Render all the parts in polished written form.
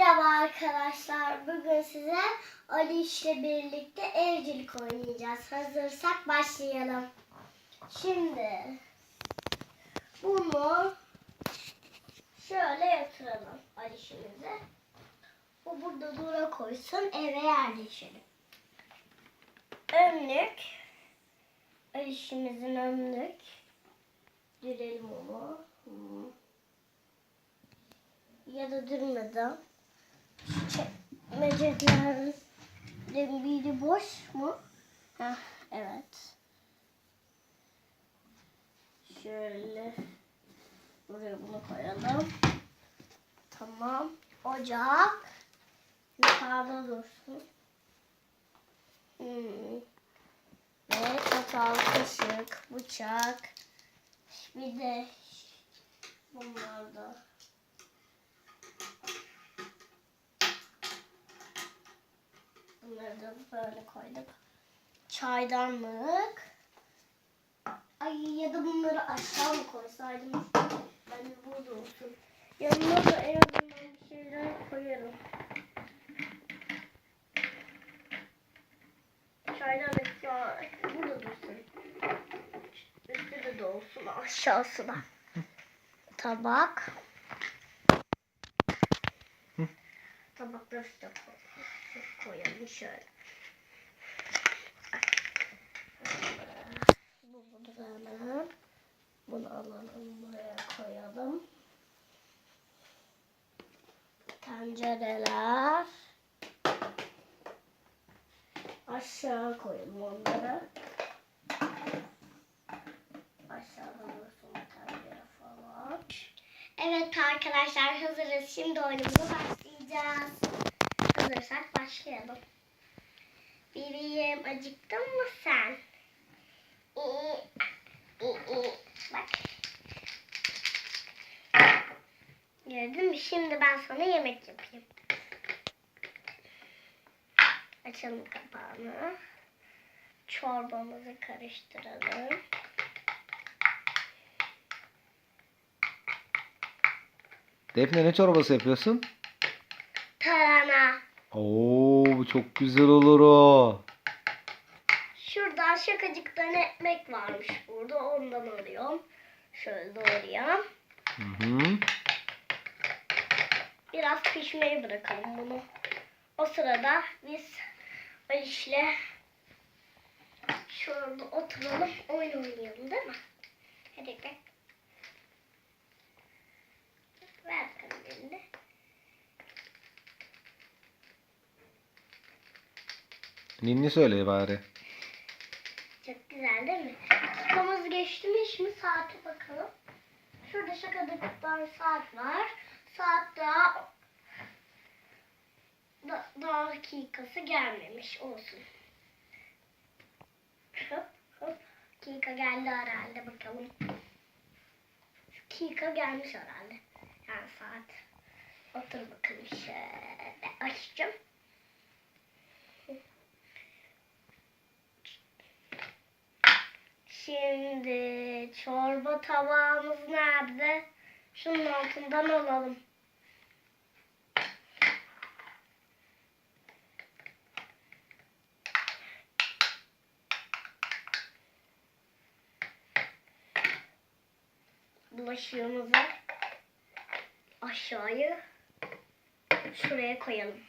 Merhaba arkadaşlar. Bugün size Aliş'le birlikte evcilik oynayacağız. Hazırsak başlayalım. Şimdi bunu şöyle yatıralım Aliş'imize. O burada dura koysun, eve yerleşelim. Önlük. Aliş'imizin önlük. Dürelim onu. Ya da durmadan. Çekmecelerin biri boş mu? Heh, evet. Şöyle buraya bunu koyalım. Tamam. Ocak yukarıda dursun. Ve çatal, kaşık, bıçak. Bir de bunlar da. Bunları da böyle koyduk. Çaydanlık. Ay ya da bunları aşağı mı koysaydım? Ben de burada olsun. Yanına da en azından bir şeyler koyarım. Çaydanlık burada dursun. Üstü de olsun, aşağısı da. Tabak. Tabakları da koyalım şöyle. Bunu alalım, buraya koyalım. Tencereler. Aşağı koyalım onları. Aşağıda dursun tencere falan. Evet arkadaşlar, hazırız. Şimdi oyunumuza başlayacağız. Hazırsak başlayalım. Bebeğim, acıktın mı sen? Bak. Gördün mü? Şimdi ben sana yemek yapayım. Açalım kapağını. Çorbamızı karıştıralım. Defne, ne çorbası yapıyorsun? Tarhana. Oo, bu çok güzel olur o. Şuradan şakacıktan ekmek varmış burada. Ondan alıyorum. Şöyle doğrayayım. Hı. Biraz pişmeye bırakalım bunu. O sırada biz Aliş'le şurada oturalım, oyun oynayalım, değil mi? Hadi gel. Ver bakalım elini. Ninni söyle bari. Çok güzel değil mi? Dakikamız geçti mi? Şimdi saate bakalım. Şurada şakacıktan saat var. Saat daha dakikası gelmemiş olsun. Hop hop. Dakika geldi herhalde, bakalım. Dakika gelmiş herhalde. Yani saat. Otur bakalım şöyle. Açacağım. Şimdi çorba tabağımız nerede? Şunun altından alalım. Bulaşığımızı aşağıya şuraya koyalım.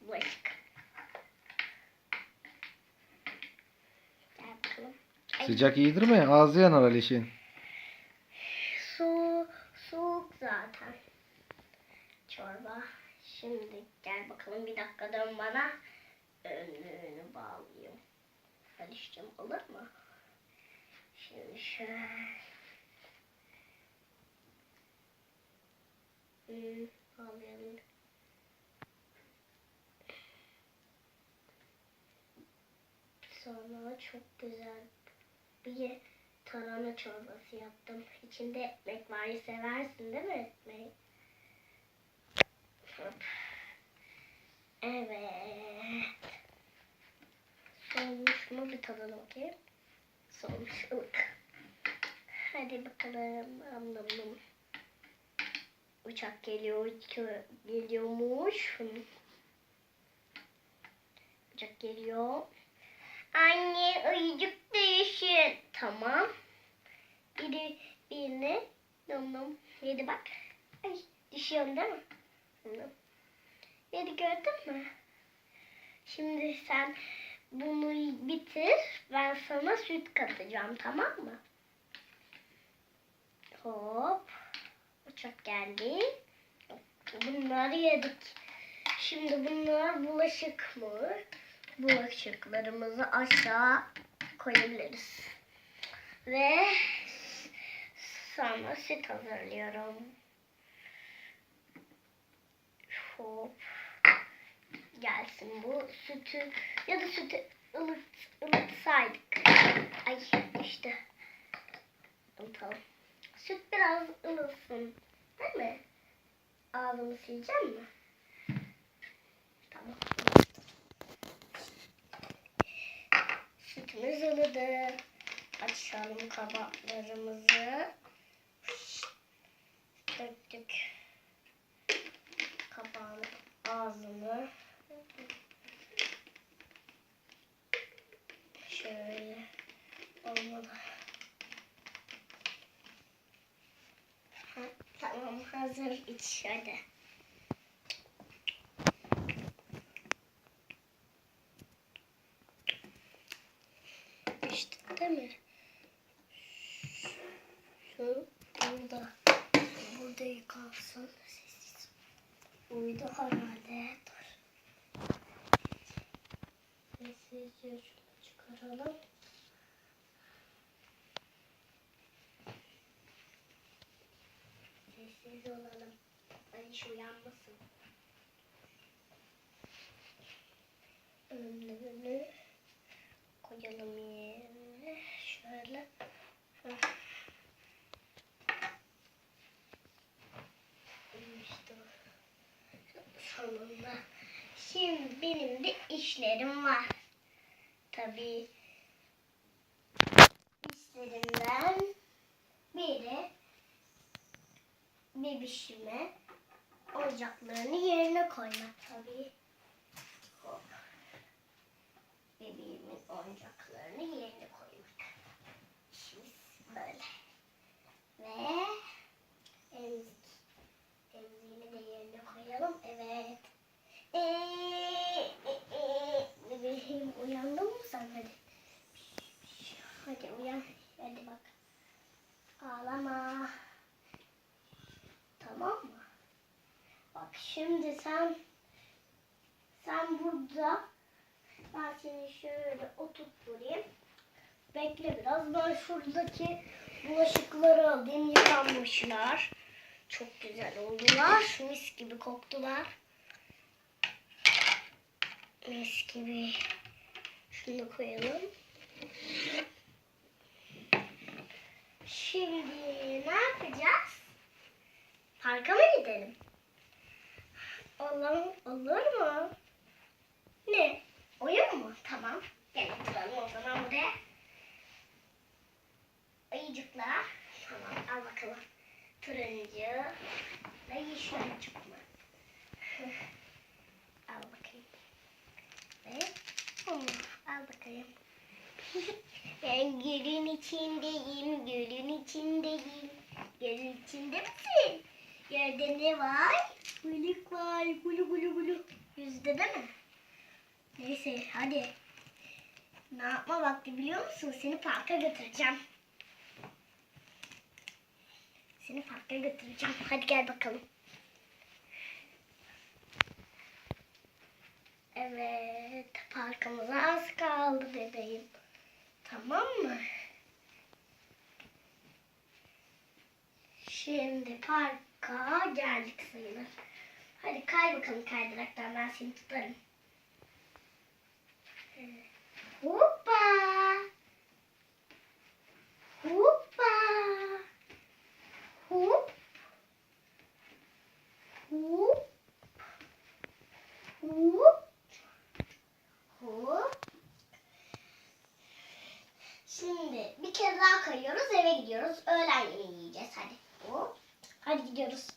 Bulaşık. Gel bakalım. Sıcak iyidir mi? Ağzı yanar Aliş'in. Soğuk zaten. Çorba. Şimdi gel bakalım, bir dakika dön bana. Önlüğünü bağlayayım. Aliş'cim, olur mu? Şimdi şöyle. Bağlayalım. Sonra çok güzel bir tarhana çorbası yaptım. İçinde ekmek var. Seversin değil mi ekmeği? Evet. Soğumuş mu? Bir tadına bakayım. Soğumuş. Hadi bakalım. Anladım. Uçak geliyormuş. Uçak geliyor. Anne ayıcık değişir. Tamam. Birini yedi bak. Ay düşüyorum değil mi? Yedi gördün mü? Şimdi sen bunu bitir. Ben sana süt katacağım, tamam mı? Hop. Uçak geldi. Bunları yedik. Şimdi bunlar bulaşık mı? Bulaşıklarımızı aşağı koyabiliriz. Ve sonra süt hazırlıyorum. Hop. Gelsin bu sütü ya da sütü ılıtsaydık. Ay işte. Tamam. Süt biraz ılısın. Değil mi? Ağzımı sileceğim mi? Tamam. Sütümüz ılıdı. Açalım kabaklarımızı. Döktük kabağın ağzını. Şöyle olmalı. Tamam, hazır, iç hadi. İşte değil mi? Şu burada yıkansın. Sessiz. Uyudu herhalde. Dur. Sessizce şunu çıkaralım. Sessiz olalım. Aliş uyanmasın. Önlerini koyalım yerine. Şöyle. İşte sonunda. Şimdi benim de işlerim var. Tabii işlerimden biri bebişime oyuncaklarını yerine koymak tabii. Hop. Bebeğimin oyuncaklarını yerine koymak. İşimiz böyle. Ve emziğini de yerine koyalım. Evet. Bebeğim uyandın mı sen? Hadi. Hadi uyan. Hadi bak. Ağlama. Tamam mı? Bak şimdi sen burada, ben seni şöyle oturtturayım. Bekle biraz. Ben şuradaki bulaşıkları alayım. Yıkanmışlar. Çok güzel oldular. Mis gibi koktular. Mis gibi. Şunu koyalım. Şimdi ne yapacağız? Parka mı gidelim? Olur mu? Ne? Oyun mu? Tamam. Gel oturalım o zaman buraya. Ayıcıklar. Tamam, al bakalım. Turuncu ve yeşil ayıcık mı? Al bakayım. Ve al bakayım. Ben gölün içindeyim, gölün içindeyim. Gölün içinde misin? Yerde ne var? Balık var, gulu gulu gulu. Yüzde değil mi? Neyse hadi. Ne yapma vakti biliyor musun? Seni parka götüreceğim. Seni parka götüreceğim. Hadi gel bakalım. Evet, parkımıza az kaldı bebeğim. Tamam mı? Şimdi parka geldik sayılır. Hadi kay bakalım kaydıraktan, ben seni tutarım. Hoppa! Hoppa! Hop! Hop! Hop! Hop! Şimdi bir kere daha kayıyoruz, eve gidiyoruz. Öğlen yemeği yiyeceğiz hadi. Hop! Hadi gidiyoruz.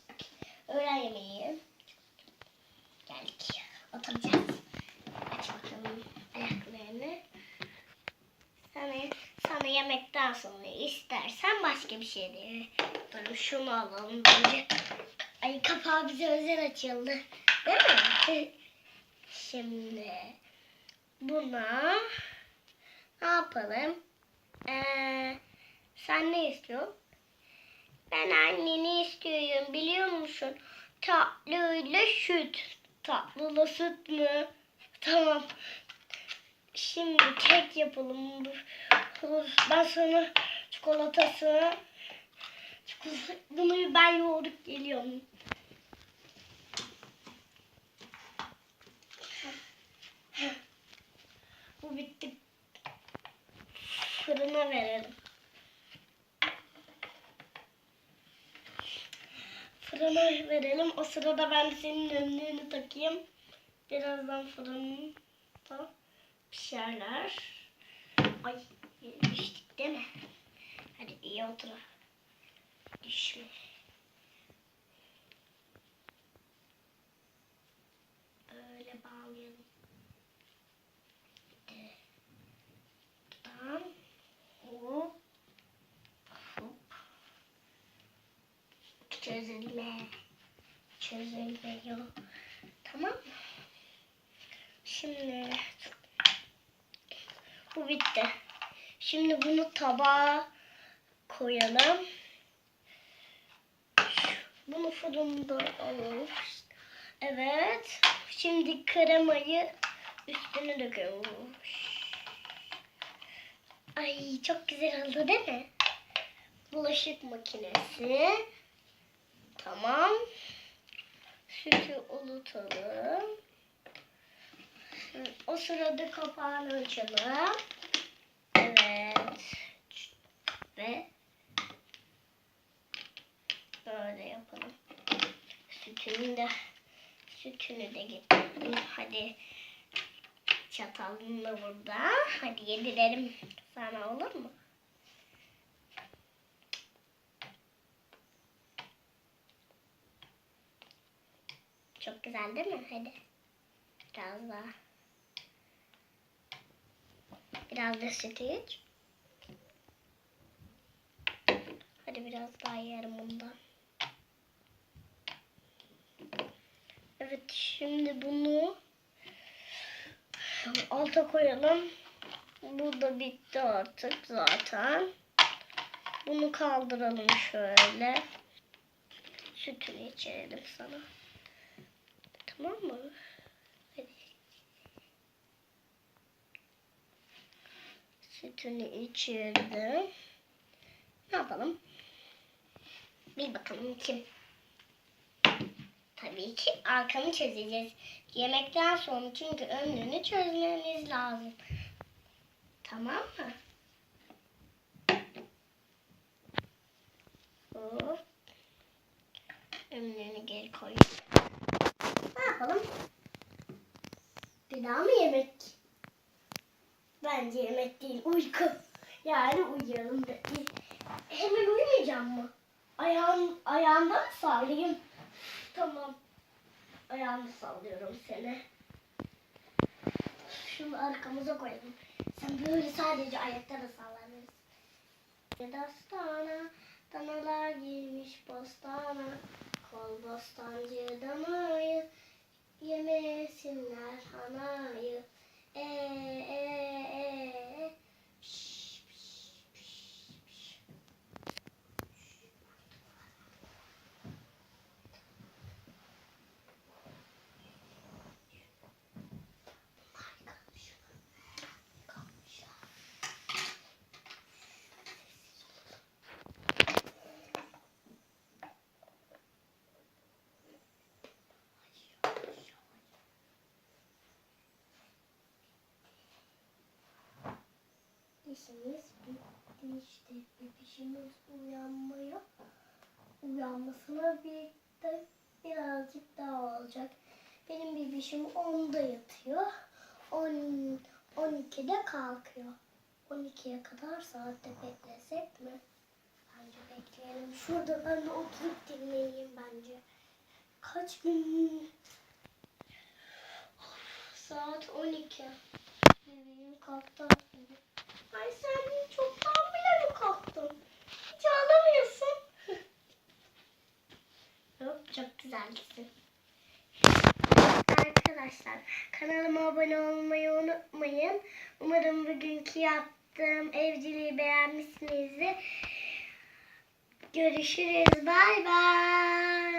geldik. Oturacağız. Aç bakalım ayaklarını. Sana yemekten sonra istersen başka bir şey de yaparım. Şunu alalım bence. Ay kapağı bize özel açıldı. Değil mi? Şimdi buna ne yapalım? Sen ne istiyorsun? Ben anneni istiyorum biliyor musun? Tatlıyla süt. Tatlıla süt mü? Tamam. Şimdi kek yapalım. Ben sana çikolatası. Bunu ben yoğurup geliyorum. Bu bitti. Fırına verelim. Fırına verelim. O sırada ben de senin önlüğünü takayım. Birazdan fırında pişerler. Ay düştük değil mi? Hadi iyi otur. Düşme. Böyle bağlayalım. Buradan hop hop. Çözülmüyor. Tamam mı? Şimdi bu bitti. Şimdi bunu tabağa koyalım. Bunu fırında alalım. Evet. Şimdi kremayı üstüne döküyorum. Ay çok güzel oldu değil mi? Bulaşık makinesi. Tamam. Sütü unutalım. O sırada kapağını açalım. Evet. Ve böyle yapalım. Sütünü de getirdim. Hadi çatalını da burada. Hadi yedirelim sana, olur mu? Çok güzel değil mi? Hadi. Biraz daha. Biraz da süt iç. Hadi biraz daha yerim bundan. Evet, şimdi bunu alta koyalım. Bu da bitti artık zaten. Bunu kaldıralım şöyle. Sütünü içirelim sana. Tamam mı? Hadi. Sütünü içirdim. Ne yapalım? Bir bakalım kim? Tabii ki arkamı çözeceğiz. Yemekten sonra, çünkü önünü çözmemiz lazım. Tamam mı? Hop. Önünü geri koy. Ne yapalım? Bir daha mı yemek? Bence yemek değil, uyku. Yani uyuyalım da. Hemen uyumayacağım mı? Ayağından mı sallayayım? Tamam. Ayağını sallıyorum seni. Şunu arkamıza koyalım. Sen böyle sadece ayakta da sallanırsın. Dastana, danalar girmiş bostana. Kol bostancı danayı, yemesinler hanayı. Piş, piş, piş, piş. İşimiz bitti işte. Bebişimiz uyanmasına birlikte birazcık daha olacak. Benim bebişim 10'da yatıyor. 12'de kalkıyor. 12'ye kadar saatte beklesek mi? Bence bekleyelim. Şurada ben de oturup dinleneyim bence. Kaç gün ki. Bebeğim kalktı. Ay sen çoktan bile mi kalktın? Hiç ağlamıyorsun. Yok, çok güzelsin. Arkadaşlar kanalıma abone olmayı unutmayın. Umarım bugünkü yaptığım evciliği beğenmişsinizdir. Görüşürüz. Bay bay.